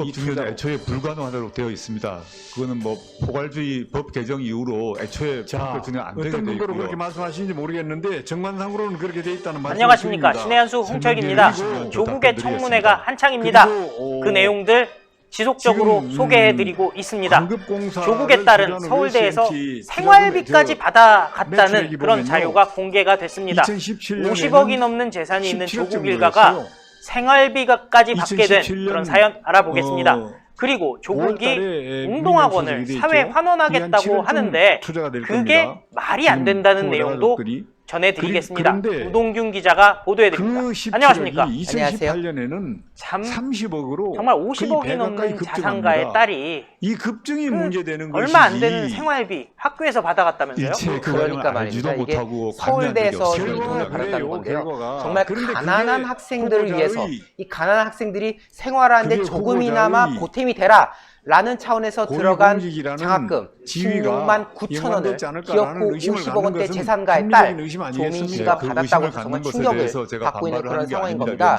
이 중요는 애초에 불가능하도록 되어 있습니다. 그거는 뭐 포괄주의 법 개정 이후로 애초에 진행 안 되게 어떤 되어 근거로 있고요. 그렇게 말씀하시는지 모르겠는데 정관상으로는 그렇게 돼 있다는 말씀. 안녕하십니까. 신의 한수 홍철기입니다. 설명드리고 조국의 답변드리겠습니다. 청문회가 한창입니다. 그리고, 그 내용들 지속적으로 지금, 소개해드리고 있습니다. 광급공사를 조국에 따른 주관하는 서울대에서 USMT 생활비까지 받아갔다는 매출액이 그런 보면요. 자료가 공개가 됐습니다. 2017년에는 50억이 넘는 재산이 있는 17억 조국 정도 일가가 였어요. 생활비까지 받게 된 2017년 그런 사연 알아보겠습니다. 그리고 조국이 웅동학원을 사회 환원하겠다고 하는데 그게 말이 안 된다는 내용도 전해드리겠습니다. 그런데 우동균 기자가 보도해드립니다. 안녕하십니까. 2018년에는 참 30억으로 정말 50억이 넘는 자산가의 딸이 이 급증이 문제되는 것이지. 얼마 안 되는 생활비 학교에서 받아갔다면서요? 일체 그러니까 말입니다. 이게 서울대에서 이 돈을 받았다는 건데요. 정말 가난한 학생들을 위해서 이 가난한 학생들이 생활하는데 조금이나마 보탬이 되라 라는 차원에서 들어간 장학금 16만 9천 원을 기업고 50억 원대 재산가의 딸 조민 씨가 받았다고 해서 정말 충격을 받고 있는 그런 상황인 겁니다.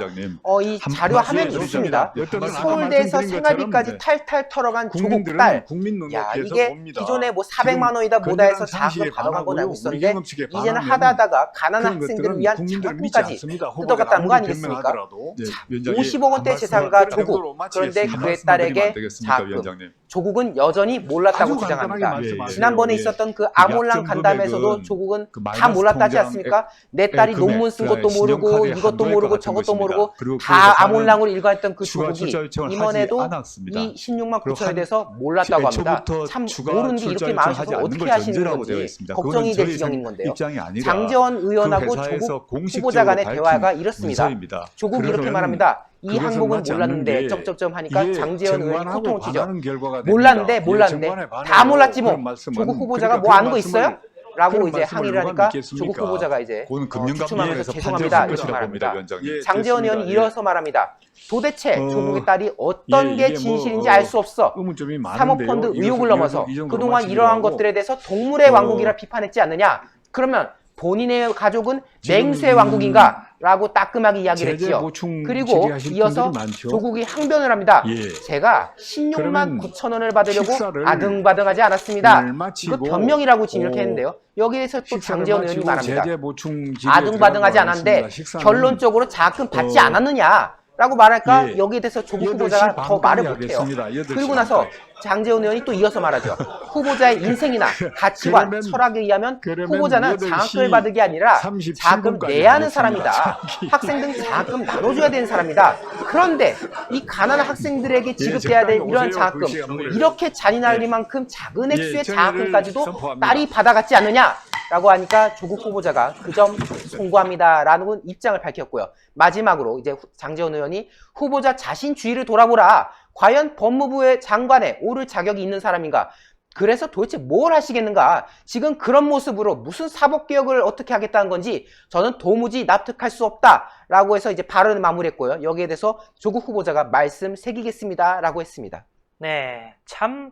이 자료 화면이 있습니다. 서울대에서 생활비까지 탈탈 털어간 조국 딸. 야, 이게 기존에 뭐 400만 원이다 뭐다 해서 장학금 받아간 건 알고 있었는데 이제는 하다하다가 가난한 학생들을 위한 장학금까지 뜯어갔다는 거 아니겠습니까? 50억 원대 재산가 조국. 그런데 그의 딸에게 장학금. 조국은 여전히 몰랐다고 주장합니다. 지난번에 있었던 그 아몰랑 간담회에서도 조국은 다 몰랐다지 않습니까? 내 딸이 논문 쓴 것도 모르고 이것도 모르고 저것도 모르고 다 아몰랑으로 일관했던 그 조국이 이번에도 이 16만 9천에 대해서 몰랐다고 합니다. 참 모르는 게 이렇게 많으셔서 어떻게 하시는 건지 걱정이 될 지경인 건데요. 장제원 의원하고 조국 후보자 간의 대화가 이렇습니다. 조국이 이렇게 말합니다. 이 항목은 몰랐는데 점점점 하니까 장제원 의원이 코통을 치죠. 몰랐는데 다 몰랐지 뭐. 조국 후보자가 뭐 아는 거 있어요? 라고 이제 항의를 하니까 조국 후보자가 이제 주춤하면서 죄송합니다 이렇게 말합니다. 장제원 의원이 이어서 말합니다. 도대체 조국의 딸이 어떤 게 진실인지 알 수 없어. 사모펀드 의혹을 넘어서 그동안 이러한 것들에 대해서 동물의 왕국이라 비판했지 않느냐. 그러면 본인의 가족은 맹수의 왕국인가? 라고 따끔하게 이야기를 했지요. 그리고 이어서 조국이 항변을 합니다. 제가 16만 9천 원을 받으려고 아등바등하지 않았습니다. 이거 변명이라고 지금 이렇게 했는데요. 여기에서 또 장제원 의원이 말합니다. 아등바등하지 않았는데 결론적으로 장학금 받지 않았느냐 라고 말할까 여기에 대해서 조국 후보자가 더 말을 못해요. 그리고 나서 장제원 의원이 또 이어서 말하죠. 후보자의 인생이나 가치관, 철학에 의하면 후보자는 장학금을 받은 게 아니라 장학금 내야 하는 사람이다. 학생 등 장학금 나눠줘야 되는 사람이다. 그런데 이 가난한 학생들에게 지급돼야 될 이런 장학금 이렇게 잔인할 작은 액수의 장학금까지도 딸이 받아갔지 않느냐 라고 하니까 조국 후보자가 그 점 송구합니다 라는 입장을 밝혔고요. 마지막으로 이제 장제원 의원이 후보자 자신 주의를 돌아보라. 과연 법무부의 장관에 오를 자격이 있는 사람인가? 그래서 도대체 뭘 하시겠는가? 지금 그런 모습으로 무슨 사법개혁을 어떻게 하겠다는 건지 저는 도무지 납득할 수 없다 라고 해서 이제 발언을 마무리했고요. 여기에 대해서 조국 후보자가 말씀 새기겠습니다 라고 했습니다. 네, 참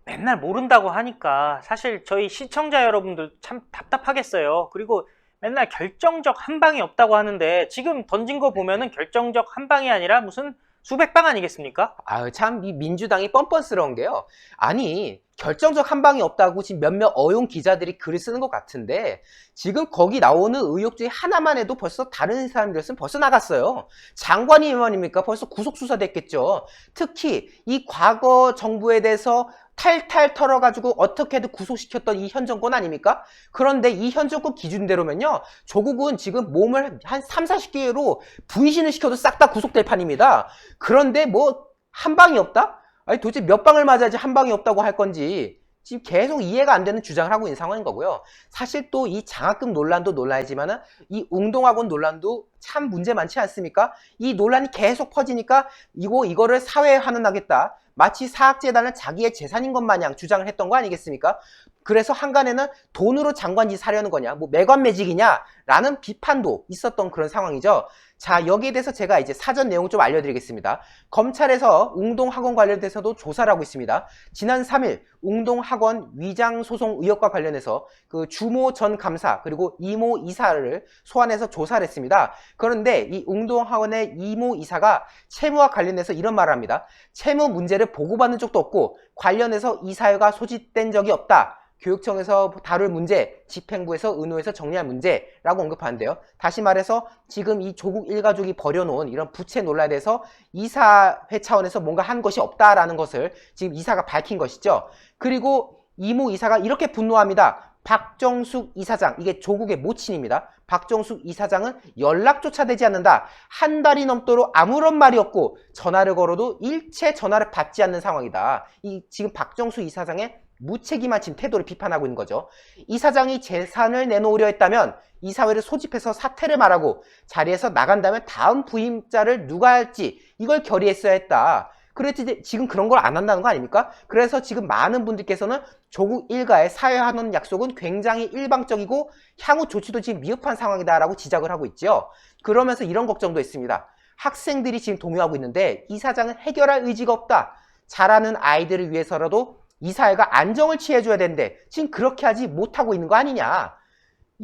맨날 모른다고 하니까 사실 저희 시청자 여러분들 참 답답하겠어요. 그리고 맨날 결정적 한 방이 없다고 하는데 지금 던진 거 보면은 결정적 한 방이 아니라 무슨 수백 방 아니겠습니까? 참 이 민주당이 뻔뻔스러운 게요. 아니 결정적 한 방이 없다고 지금 몇몇 어용 기자들이 글을 쓰는 것 같은데 지금 거기 나오는 의혹 중에 하나만 해도 벌써 다른 사람들이었으면 벌써 나갔어요. 장관이 의원입니까? 벌써 구속 수사됐겠죠. 특히 이 과거 정부에 대해서 탈탈 털어가지고 어떻게든 구속시켰던 이 현 정권 아닙니까? 그런데 이 현 정권 기준대로면요. 조국은 지금 몸을 한 3, 40개로 분신을 시켜도 싹 다 구속될 판입니다. 그런데 뭐 한 방이 없다? 아니 도대체 몇 방을 맞아야지 한 방이 없다고 할 건지 지금 계속 이해가 안 되는 주장을 하고 있는 상황인 거고요. 사실 또 이 장학금 논란도 논란이지만은 이 웅동학원 논란도 참 문제 많지 않습니까? 이 논란이 계속 퍼지니까 이거를 사회에 환원하겠다. 마치 사학재단은 자기의 재산인 것 마냥 주장을 했던 거 아니겠습니까? 그래서 한간에는 돈으로 장관지 사려는 거냐, 뭐 매관매직이냐 라는 비판도 있었던 그런 상황이죠. 자, 여기에 대해서 제가 이제 사전 내용 좀 알려드리겠습니다. 검찰에서 웅동학원 관련돼서도 조사를 하고 있습니다. 지난 3일 웅동학원 위장소송 의혹과 관련해서 그 주모 전 감사 그리고 이모 이사를 소환해서 조사를 했습니다. 그런데 이 웅동학원의 이모 이사가 채무와 관련해서 이런 말을 합니다. 채무 문제를 보고받는 적도 없고 관련해서 이 사유가 소집된 적이 없다. 교육청에서 다룰 문제, 집행부에서 의노해서 정리할 문제라고 언급하는데요. 다시 말해서 지금 이 조국 일가족이 벌여놓은 이런 부채 논란에 대해서 이사회 차원에서 뭔가 한 것이 없다라는 것을 지금 이사가 밝힌 것이죠. 그리고 이모 이사가 이렇게 분노합니다. 박정숙 이사장, 이게 조국의 모친입니다. 박정숙 이사장은 연락조차 되지 않는다. 한 달이 넘도록 아무런 말이 없고 전화를 걸어도 일체 전화를 받지 않는 상황이다. 이 지금 박정숙 이사장의 무책임한 지금 태도를 비판하고 있는 거죠. 이사장이 재산을 내놓으려 했다면 이사회를 소집해서 사퇴를 말하고 자리에서 나간다면 다음 부임자를 누가 할지 이걸 결의했어야 했다. 그랬지 지금 그런 걸 안 한다는 거 아닙니까? 그래서 지금 많은 분들께서는 조국 일가의 사회환원 약속은 굉장히 일방적이고 향후 조치도 지금 미흡한 상황이다라고 지적을 하고 있죠. 그러면서 이런 걱정도 있습니다. 학생들이 지금 동요하고 있는데 이사장은 해결할 의지가 없다. 자라는 아이들을 위해서라도 이 사회가 안정을 취해줘야 되는데 지금 그렇게 하지 못하고 있는 거 아니냐.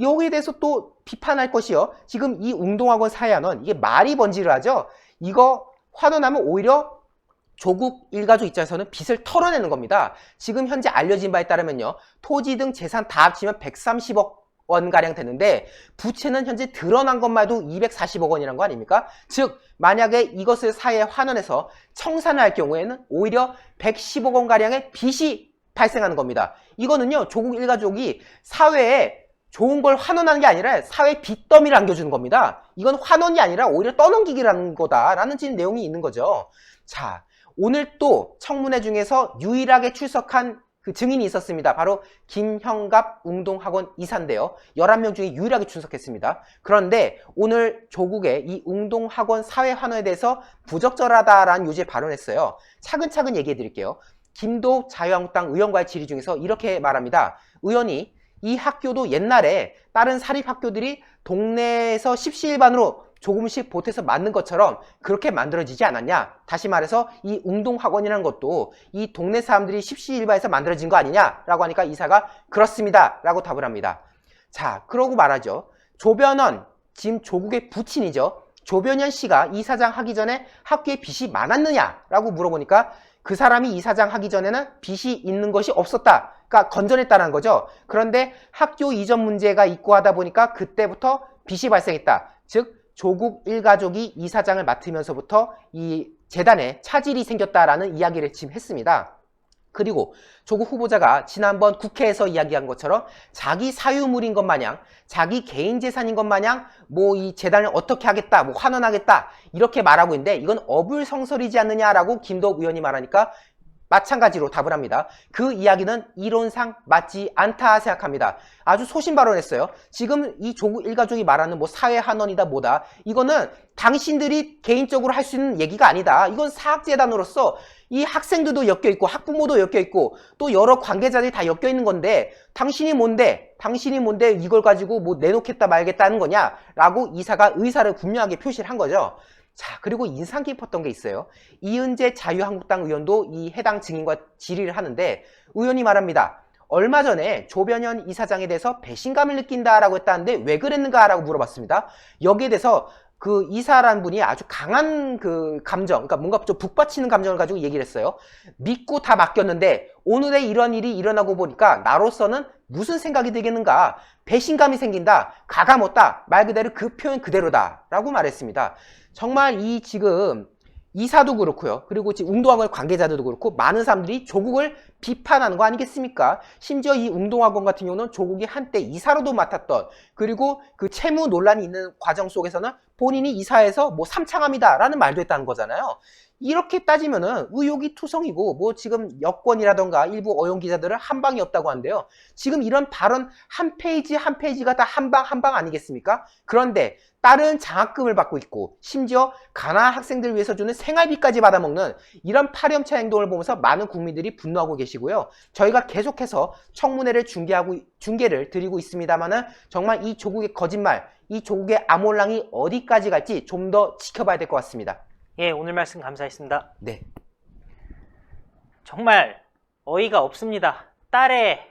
여기에 대해서 또 비판할 것이요. 지금 이 웅동학원 사회환원 이게 말이 번지를 하죠. 이거 환원하면 오히려 조국 일가족 입장에서는 빚을 털어내는 겁니다. 지금 현재 알려진 바에 따르면요. 토지 등 재산 다 합치면 130억 원가량 되는데 부채는 현재 드러난 것만 해도 240억 원이란 거 아닙니까? 즉 만약에 이것을 사회에 환원해서 청산을 할 경우에는 오히려 110억 원가량의 빚이 발생하는 겁니다. 이거는요. 조국 일가족이 사회에 좋은 걸 환원하는 게 아니라 사회 빚더미를 안겨주는 겁니다. 이건 환원이 아니라 오히려 떠넘기기라는 거다라는 지금 내용이 있는 거죠. 자, 오늘 또 청문회 중에서 유일하게 출석한 그 증인이 있었습니다. 바로 김형갑 웅동학원 이사인데요. 11명 중에 유일하게 출석했습니다. 그런데 오늘 조국의 이 웅동학원 사회환원에 대해서 부적절하다라는 요지에 발언했어요. 차근차근 얘기해 드릴게요. 김도 자유한국당 의원과의 질의 중에서 이렇게 말합니다. 의원이 이 학교도 옛날에 다른 사립학교들이 동네에서 십시일반으로 조금씩 보태서 만든 것처럼 그렇게 만들어지지 않았냐. 다시 말해서 이 웅동학원이라는 것도 이 동네 사람들이 십시일반에서 만들어진 거 아니냐라고 하니까 이사가 그렇습니다 라고 답을 합니다. 자, 그러고 말하죠. 조변원, 지금 조국의 부친이죠. 조변현 씨가 이사장 하기 전에 학교에 빚이 많았느냐라고 물어보니까 그 사람이 이사장 하기 전에는 빚이 있는 것이 없었다. 그러니까 건전했다는 거죠. 그런데 학교 이전 문제가 있고 하다 보니까 그때부터 빚이 발생했다. 즉 조국 일가족이 이사장을 맡으면서부터 이 재단에 차질이 생겼다라는 이야기를 지금 했습니다. 그리고 조국 후보자가 지난번 국회에서 이야기한 것처럼 자기 사유물인 것 마냥 자기 개인 재산인 것 마냥 뭐 이 재단을 어떻게 하겠다, 뭐 환원하겠다 이렇게 말하고 있는데 이건 어불성설이지 않느냐라고 김도읍 의원이 말하니까 마찬가지로 답을 합니다. 그 이야기는 이론상 맞지 않다 생각합니다. 아주 소신 발언했어요. 지금 이 조국 일가족이 말하는 뭐 사회환원이다 뭐다 이거는 당신들이 개인적으로 할 수 있는 얘기가 아니다. 이건 사학재단으로서 이 학생들도 엮여있고 학부모도 엮여있고 또 여러 관계자들이 다 엮여있는 건데 당신이 뭔데 이걸 가지고 뭐 내놓겠다 말겠다는 거냐 라고 이사가 의사를 분명하게 표시를 한 거죠. 자, 그리고 인상 깊었던 게 있어요. 이은재 자유한국당 의원도 이 해당 증인과 질의를 하는데 의원이 말합니다. 얼마 전에 조변현 이사장에 대해서 배신감을 느낀다라고 했다는데 왜 그랬는가라고 물어봤습니다. 여기에 대해서 그 이사라는 분이 아주 강한 그 감정, 그러니까 뭔가 좀 북받치는 감정을 가지고 얘기를 했어요. 믿고 다 맡겼는데 오늘에 이런 일이 일어나고 보니까 나로서는 무슨 생각이 들겠는가? 배신감이 생긴다. 가감없다. 말 그대로 그 표현 그대로다. 라고 말했습니다. 정말 이 지금 이사도 그렇고요. 그리고 지금 웅동학원 관계자들도 그렇고 많은 사람들이 조국을 비판하는 거 아니겠습니까? 심지어 이 웅동학원 같은 경우는 조국이 한때 이사로도 맡았던 그리고 그 채무 논란이 있는 과정 속에서는 본인이 이사해서 뭐 삼창합니다 라는 말도 했다는 거잖아요. 이렇게 따지면은 의혹이 투성이고 뭐 지금 여권이라던가 일부 어용 기자들은 한 방이 없다고 하는데요. 지금 이런 발언 한 페이지 한 페이지가 다 한 방 한 방 아니겠습니까? 그런데 다른 장학금을 받고 있고 심지어 가난한 학생들을 위해서 주는 생활비까지 받아먹는 이런 파렴치한 행동을 보면서 많은 국민들이 분노하고 계시고요. 저희가 계속해서 청문회를 중계를 드리고 있습니다만은 정말 이 조국의 거짓말, 이 조국의 암홀랑이 어디까지 갈지 좀 더 지켜봐야 될 것 같습니다. 예, 오늘 말씀 감사했습니다. 네. 정말 어이가 없습니다. 딸의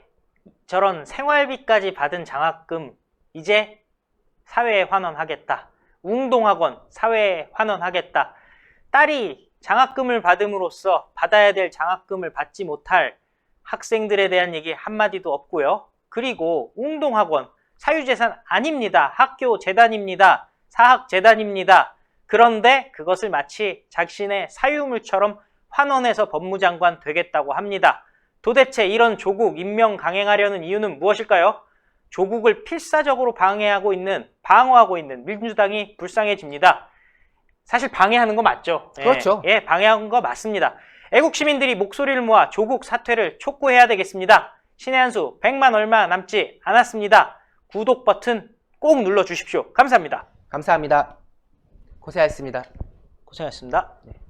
저런 생활비까지 받은 장학금 이제 사회에 환원하겠다. 웅동학원 사회에 환원하겠다. 딸이 장학금을 받음으로써 받아야 될 장학금을 받지 못할 학생들에 대한 얘기 한마디도 없고요. 그리고 웅동학원 사유재산 아닙니다. 학교 재단입니다. 사학재단입니다. 그런데 그것을 마치 자신의 사유물처럼 환원해서 법무장관 되겠다고 합니다. 도대체 이런 조국 임명 강행하려는 이유는 무엇일까요? 조국을 필사적으로 방어하고 있는 민주당이 불쌍해집니다. 사실 방해하는 거 맞죠? 그렇죠. 예, 방해한 거 맞습니다. 애국 시민들이 목소리를 모아 조국 사퇴를 촉구해야 되겠습니다. 신의 한 수 100만 얼마 남지 않았습니다. 구독 버튼 꼭 눌러주십시오. 감사합니다. 감사합니다. 고생하셨습니다. 고생하셨습니다. 네.